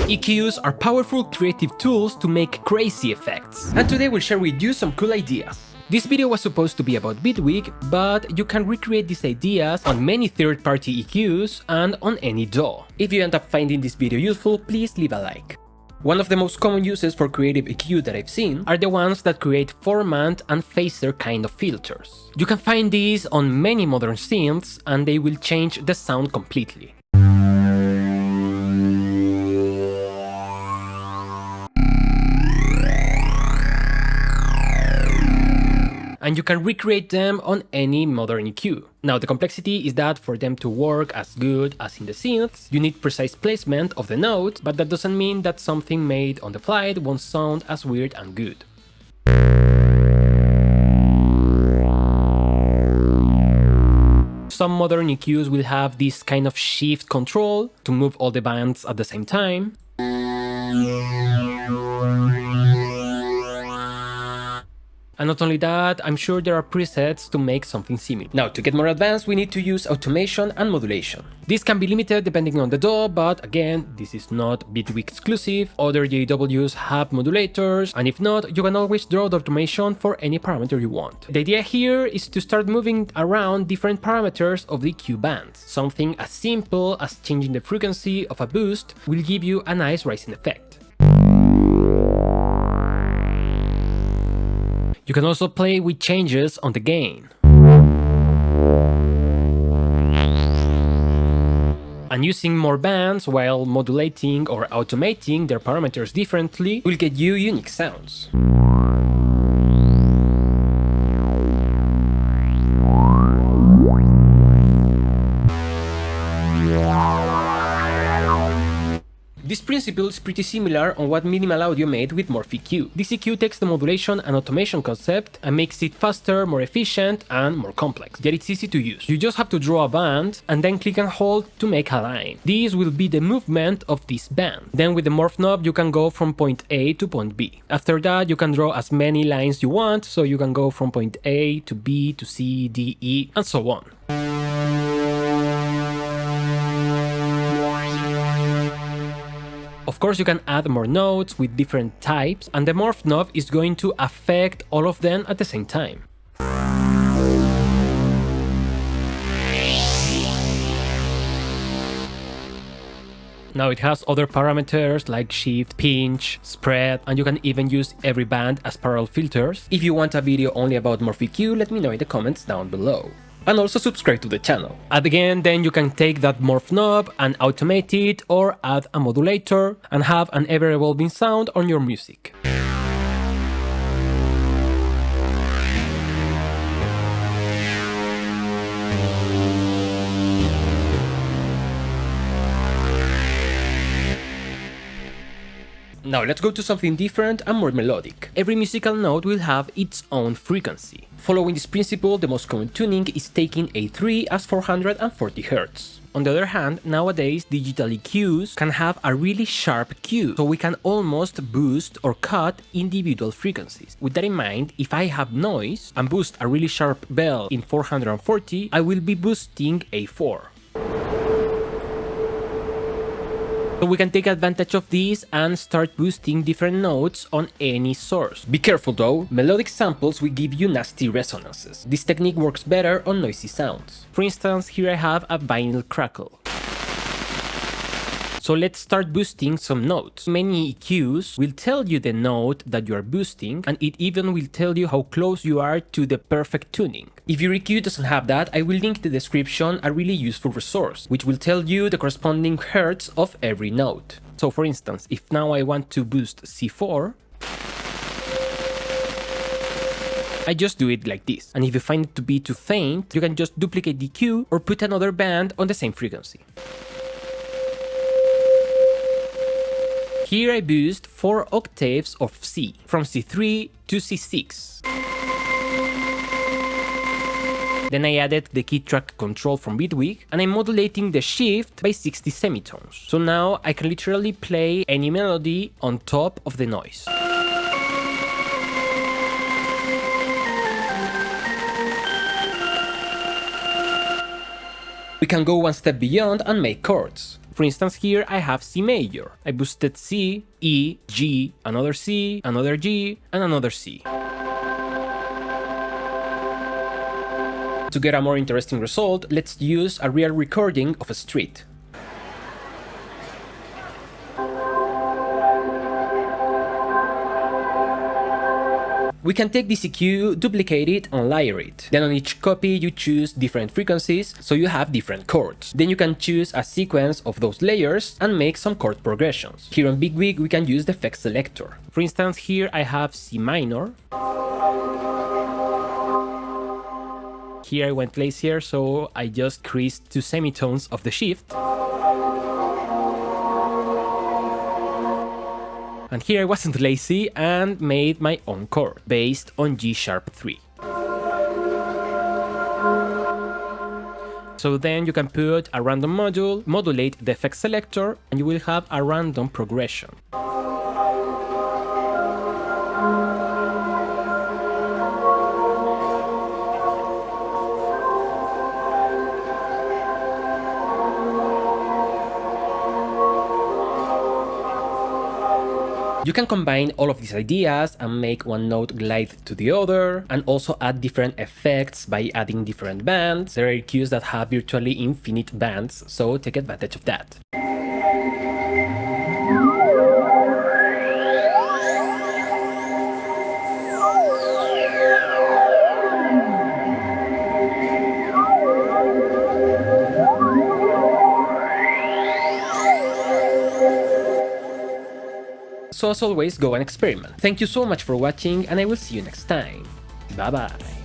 EQs are powerful creative tools to make crazy effects, and today we'll share with you some cool ideas. This video was supposed to be about bitwig, but you can recreate these ideas on many third-party EQs and on any DAW. If you end up finding this video useful, please leave a like. One of the most common uses for creative EQ that I've seen are the ones that create formant and phaser kind of filters. You can find these on many modern synths and they will change the sound completely. And you can recreate them on any modern EQ. Now the complexity is that for them to work as good as in the synths, you need precise placement of the note, but that doesn't mean that something made on the fly won't sound as weird and good. Some modern EQs will have this kind of shift control to move all the bands at the same time. And not only that, I'm sure there are presets to make something similar. Now, to get more advanced, we need to use automation and modulation. This can be limited depending on the DAW, but again, this is not bitwig exclusive. Other DAWs have modulators, and if not, you can always draw the automation for any parameter you want. The idea here is to start moving around different parameters of the EQ bands. Something as simple as changing the frequency of a boost will give you a nice rising effect. You can also play with changes on the gain. And using more bands while modulating or automating their parameters differently will get you unique sounds. This principle is pretty similar on what Minimal Audio made with Morph EQ. This EQ takes the modulation and automation concept and makes it faster, more efficient, and more complex. Yet it's easy to use. You just have to draw a band and then click and hold to make a line. This will be the movement of this band. Then with the Morph knob you can go from point A to point B. After that you can draw as many lines you want, so you can go from point A to B to C, D, E, and so on. Of course, you can add more notes with different types, and the Morph knob is going to affect all of them at the same time. Now it has other parameters like shift, pinch, spread, and you can even use every band as parallel filters. If you want a video only about Morph EQ, let me know in the comments down below. And also subscribe to the channel. And again, then you can take that Morph knob and automate it or add a modulator and have an ever-evolving sound on your music. Now let's go to something different and more melodic. Every musical note will have its own frequency. Following this principle, the most common tuning is taking a 3 as 440 Hz. On the other hand, nowadays digital EQs can have a really sharp Q, so we can almost boost or cut individual frequencies. With that in mind, if I have noise and boost a really sharp bell in 440, I will be boosting a 4. So we can take advantage of this and start boosting different notes on any source. Be careful though, melodic samples will give you nasty resonances. This technique works better on noisy sounds. For instance, here I have a vinyl crackle. So let's start boosting some notes. Many EQs will tell you the note that you are boosting, and it even will tell you how close you are to the perfect tuning. If your EQ doesn't have that, I will link in the description a really useful resource, which will tell you the corresponding hertz of every note. So for instance, if now I want to boost C4, I just do it like this. And if you find it to be too faint, you can just duplicate the EQ or put another band on the same frequency. Here I boost 4 octaves of C, from C3 to C6. Then I added the key track control from bitwig, and I'm modulating the shift by 60 semitones. So now I can literally play any melody on top of the noise. We can go one step beyond and make chords. For instance, here I have C major. I boosted C, E, G, another C, another G, and another C. To get a more interesting result, let's use a real recording of a street. We can take this EQ, duplicate it, and layer it. Then on each copy you choose different frequencies, so you have different chords. Then you can choose a sequence of those layers and make some chord progressions. Here on bitwig we can use the effect selector. For instance, here I have C minor. Here I went lazier, so I just creased 2 semitones of the shift. And here I wasn't lazy and made my own chord, based on G#3. So then you can put a random module, modulate the effect selector, and you will have a random progression. You can combine all of these ideas and make one note glide to the other, and also add different effects by adding different bands. There are EQs that have virtually infinite bands, so take advantage of that. So as always, go and experiment. Thank you so much for watching, and I will see you next time. Bye bye.